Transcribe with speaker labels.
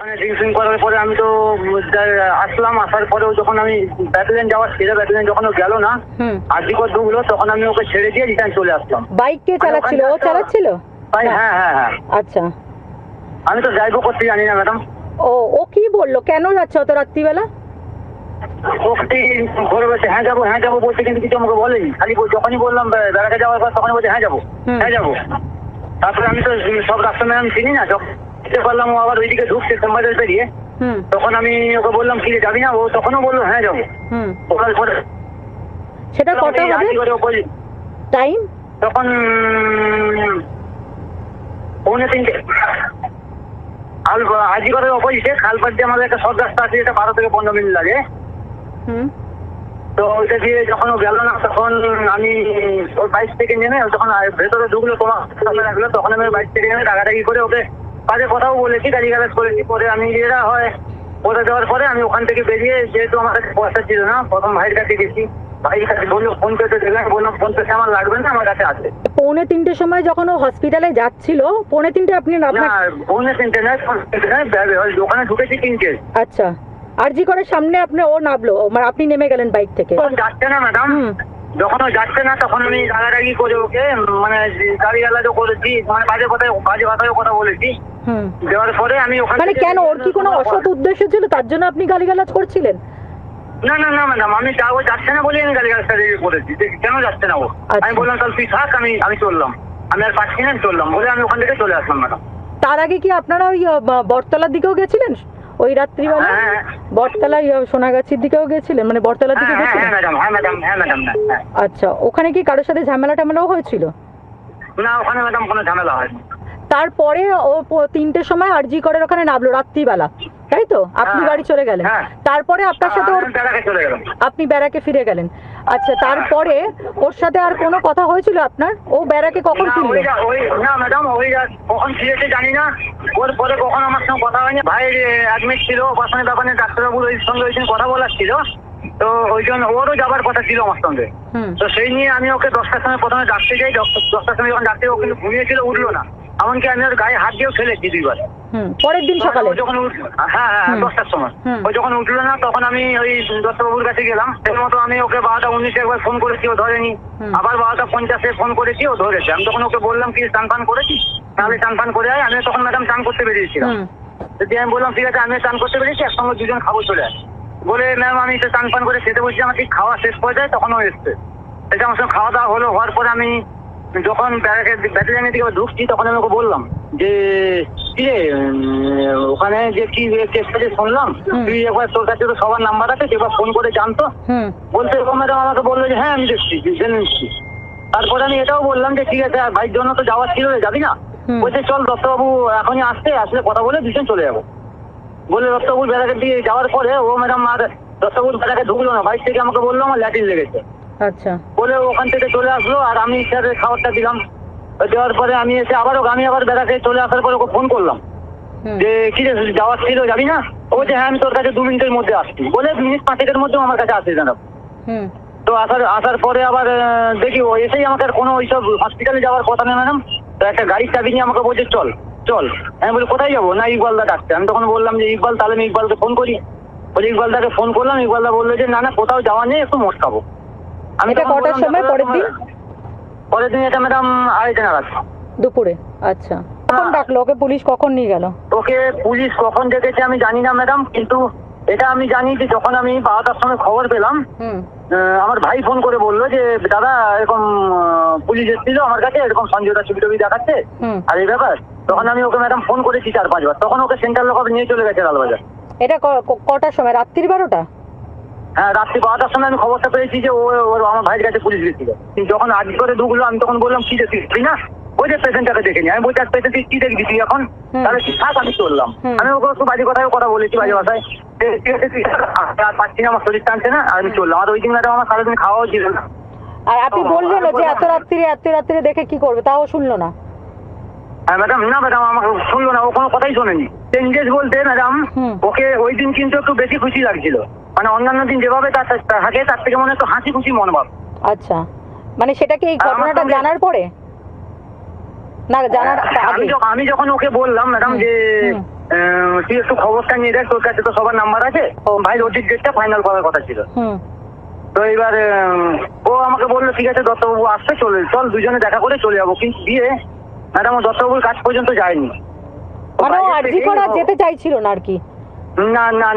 Speaker 1: Drinks করার পরে আমি তো আসলাম, আসার পরেও যখন আমি ব্যাটালিয়ন যাওয়ার ছিল, ব্যাটালিয়ন যখন ও গেল না আরজিকর ঢুকলো, তখন আমি ওকে ছেড়ে দিয়ে রিটার্ন চলে আসলাম।
Speaker 2: বাইক কে চালাচ্ছিল? ও চালাচ্ছিল?
Speaker 1: হ্যাঁ হ্যাঁ হ্যাঁ।
Speaker 2: আচ্ছা,
Speaker 1: আমি তো ড্রাইভও করতে জানি না ম্যাডাম।
Speaker 2: ও কি বললো, কেন যাচ্ছে অত রাত্রিবেলা?
Speaker 1: ওকে ঘরে বসে হ্যাঁ যাবো বলছে, কিন্তু কিছু আমাকে বলেনি। খালি যখনই বললাম বেড়াতে যাওয়ার পর তখনই বলছে হ্যাঁ যাবো। তারপরে আমি তো সব রাস্তা ম্যাডাম চিনি না, যখন পারলাম ও আবার ওইদিকে ঢুকছে সোমবাজার পেরিয়ে, তখন আমি ওকে বললাম কি যাবি না? ও তখনও বললো হ্যাঁ যাবো। বলার পরে
Speaker 2: সেটা কটা হবে টাইম?
Speaker 1: তখন 3:45। আজিগরের অপোজিটে খালপাড় দিয়ে আমাদের একটা সব রাস্তা আছে, যেটা 12 থেকে 15 মিনিট লাগে। তো ওইটা দিয়ে যখন ও গেল না, তখন আমি ওর বাইক থেকে নেমে যখন ভেতরে ঢুকলো তোমার সামনে লাগলো, তখন আমি বাইক থেকে নেমে টাকাটাকি করে ওকে কাজে কথাও বলেছি, গালিগালাজ করেছি। পরে আমি এরা হয় পরে দেওয়ার পরে আমি ওখান থেকে বেরিয়ে, যেহেতু আমার কাছে পয়সা ছিল না, প্রথম ভাইয়ের কাছে গেছি। ভাইয়ের কাছে বললো ফোন পেতে দেখলাম, বললাম ফোন পেতে আমার লাগবে না, আমার কাছে আছে।
Speaker 2: 2:45 সময় যখন ও হসপিটালে যাচ্ছিল, 2:45 আপনি
Speaker 1: না 2:45 নয়, দোকানে ঢুকেছি 3টে।
Speaker 2: আচ্ছা, আরজি করে সামনে ও নামলো, মানে আপনি নেমে গেলেন বাইক থেকে?
Speaker 1: যাচ্ছে না ম্যাডাম, যখন ও যাচ্ছে না তখন আমি রাগারাগি করে ওকে মানে গালিগালাজও করেছি, মানে বাজে কথায় কথা বলেছি। দেওয়ার পরে আমি ওখানে
Speaker 2: কেন, ওর কি কোনো অসৎ উদ্দেশ্য ছিল তার জন্য আপনি গালিগালাজ করছিলেন?
Speaker 1: না ম্যাডাম, আমি যাচ্ছে না বলে আমি গালিগালাজটা করেছি। কেন যাচ্ছে না ও? আমি বললাম তাহলে তুই থাক, আমি চললাম, আমি আর পাচ্ছি না, চললাম বলে আমি ওখান থেকে চলে আসলাম ম্যাডাম।
Speaker 2: তার আগে কি আপনারা ওই বটতলার দিকেও গেছিলেন ওই রাত্রিবেলা? বটতলা সোনাগাছির দিকেও গেছিলেন, মানে বটতলার দিকে গেছিলেন?
Speaker 1: হ্যাঁ ম্যাডাম।
Speaker 2: আচ্ছা, ওখানে কি কারোর সাথে ঝামেলাও হয়েছিল?
Speaker 1: না, ওখানে ম্যাডাম কোনো ঝামেলা হয়নি।
Speaker 2: তারপরে ও 3টের সময় আরজি করের ওখানে নামলো রাত্রিবেলা, তাই তো? আপনি বাড়ি চলে গেলেন, তারপরে আপনার সাথে আপনি ব্যারাকে ফিরে গেলেন। আচ্ছা, তারপরে ওর সাথে আর কোনো কথা হয়েছিল আপনার? ও ব্যারাকে কখন ফিরল?
Speaker 1: না ম্যাডাম, ওই কখন ফিরেছে জানি না, ওর পরে কখন আমার সঙ্গে কথা হয়নি। ভাইয়ের অ্যাডমিট ছিল, অপারেশনের ব্যাপারে ডাক্তারবাবুর ওই সঙ্গে ওই কথা বলার ছিল, তো ওই জন্য ওরও যাবার কথা ছিল আমার সঙ্গে। তো সেই নিয়ে আমি ওকে 10টার সময় প্রথমে ডাকতে যাই, 10টার সময় যখন ডাকতে, ও কিন্তু ঘুমিয়েছিল, উঠলো না। এমনকি আমি ওর গায়ে হাত দিয়েও ফেলেছি 2বার।
Speaker 2: পরের দিন সকালে
Speaker 1: যখন হ্যাঁ 10টার সময় ও যখন উঠলো না, তখন আমি ওই দত্তবাবুর কাছে গেলাম। সেই মতো আমি ওকে 12:19 একবার ফোন করেছি, ও ধরেনি। আবার 12:50 ফোন করেছি, ও ধরেছে। আমি তখন ওকে বললাম কি চান পান করেছি, তাহলে চান পান করে আয়। আমি তখন ম্যাডাম চান করতে বেরিয়েছিলাম। যদি আমি বললাম ঠিক আছে, আমি চান করতে বেরিয়েছি, একসঙ্গে দুজন খাবো চলে আয় বলে, ম্যাম আমি তো চান পান করে খেতে বলছি, আমার ঠিক খাওয়া শেষ হয়ে যায়, তখন ও এসছে। এটা আমার সঙ্গে খাওয়া দাওয়া হওয়ার পরে আমি যখন ব্যাটালিয়নের দিকে ঢুকছি, তখন আমি ওকে বললাম যে কি রে, ওখানে যে কি কেসটা যে শুনলাম, তুই একবার তোর কাছে তো সবার নাম্বার আছে, একবার ফোন করে জানতো। বলতে ম্যাডাম আমাকে বললো যে হ্যাঁ আমি দেখছি, জেনে নিচ্ছি। তারপরে আমি এটাও বললাম যে ঠিক আছে, ভাইয়ের জন্য তো যাওয়ার ছিল, যাবি না? বলছে চল দত্তবাবু এখনই আসলে কথা বলে দুজন চলে যাবো বলে দত্তবাবুর বেড়াকে দিয়ে যাওয়ার পরে ও ম্যাডাম আর দত্তবাবুর বেড়াকে ঢুকলো না। বাইক থেকে আমাকে বললো আমার ল্যাটিন লেগেছে।
Speaker 2: আচ্ছা,
Speaker 1: বলে ওখান থেকে চলে আসলো, আর আমি স্যার খাবারটা দিলাম। দেওয়ার পরে আমি এসে আমি আবার বেড়াতে চলে আসার পরে ওকে ফোন করলাম যে কি রে যাওয়ার ছিল, যাবি না? ও বলছে হ্যাঁ আমি তোর কাছে 2 মিনিটের মধ্যে আসছি বলে, মিনিট 5-এর মধ্যেও আমার কাছে আসে জানাব। তো আসার পরে আবার দেখি ও এসেই আমাকে আর কোনো ওইসব হসপিটালে যাওয়ার কথা নেই ম্যাডাম। তো একটা গাড়ির চাবি নিয়ে আমাকে বলছে চল। আমি বলি কোথায় যাবো? না ইকবালদা ডাকছে। আমি তখন বললাম যে ইকবাল, তাহলে আমি ইকবালকে ফোন করি। বলে ইকবালদাকে ফোন করলাম, ইকবালদা বললো যে না কোথাও যাওয়া নেই, একটু মোট খাবো। আমি
Speaker 2: কটার সময়
Speaker 1: পরের দিন? এটা ম্যাডাম 2:30 নাগাদ
Speaker 2: দুপুরে। আচ্ছা, কখন ডাকলো ওকে পুলিশ, কখন নিয়ে গেল?
Speaker 1: ওকে পুলিশ কখন ডেকেছে আমি জানি না ম্যাডাম, কিন্তু এটা আমি জানি যে যখন আমি 12টার সময় খবর পেলাম, আমার ভাই ফোন করে বললো যে দাদা এরকম পুলিশ এসেছিল আমার কাছে, এরকম সঞ্জয়দা ছবি দেখাচ্ছে আর এই ব্যাপার। তখন আমি ওকে ম্যাডাম ফোন করেছি 4-5 বার, তখন ওকে সেন্ট্রাল লকআপে নিয়ে চলে গেছে লালবাজার।
Speaker 2: এটা কটার সময়? রাত্রি 12টা?
Speaker 1: হ্যাঁ, রাত্রি 12টার সময় আমি খবরটা পেয়েছি যে ও আমার ভাইয়ের কাছে পুলিশ গেছিল। যখন আজকে করে ঢুকলো, আমি তখন বললাম কি দেখি না, ওই যে পেশেন্টটাকে দেখে নি। আমি বলছি আর পেশেন্ট কি দেখবি তুই এখন, তাহলে ঠিক থাক, আমি চললাম। আমি ওকে একটু বাজে কথা বলেছি, বাজে ভাষায়, ঠিক আছে তুই আর পাচ্ছি না, আমার শরীর টানছে না, আর আমি চললাম। আর ওই দিন ম্যাডাম আমার সারাদিন খাওয়াও ছিল না।
Speaker 2: আর আপনি বললেন যে এত রাত্রিরে দেখে কি করবে, তাও শুনলো না?
Speaker 1: হ্যাঁ ম্যাডাম, না ম্যাডাম আমাকে শুনলো না, ও কোনো কথাই শোনেনি। চেঞ্জেস বলতে ম্যাডাম ওকে ওই দিন কিন্তু একটু বেশি খুশি লাগছিল, মানে অন্যান্য দিন যেভাবে তার থাকে তার থেকে মনে একটু হাসি খুশি মনোভাব।
Speaker 2: আচ্ছা, মানে সেটা কি এই ঘটনাটা জানার পরে না জানার আগে?
Speaker 1: আমি যখন ওকে বললাম ম্যাডাম যে তুই একটু খবরটা নিয়ে দেখ, তোর কাছে তো সবার নাম্বার আছে। ভাই ওটির ডেটটা ফাইনাল করার কথা ছিল। তো এবার ও আমাকে বললো ঠিক আছে দত্তবাবু আসছে, চল দুজনে দেখা করে চলে যাবো। কিন্তু দিয়ে ম্যাডাম ও দত্তবাবুর কাছ পর্যন্ত যায়নি।
Speaker 2: মানে ও আরজি করা যেতে চাইছিল না আর কি?
Speaker 1: না না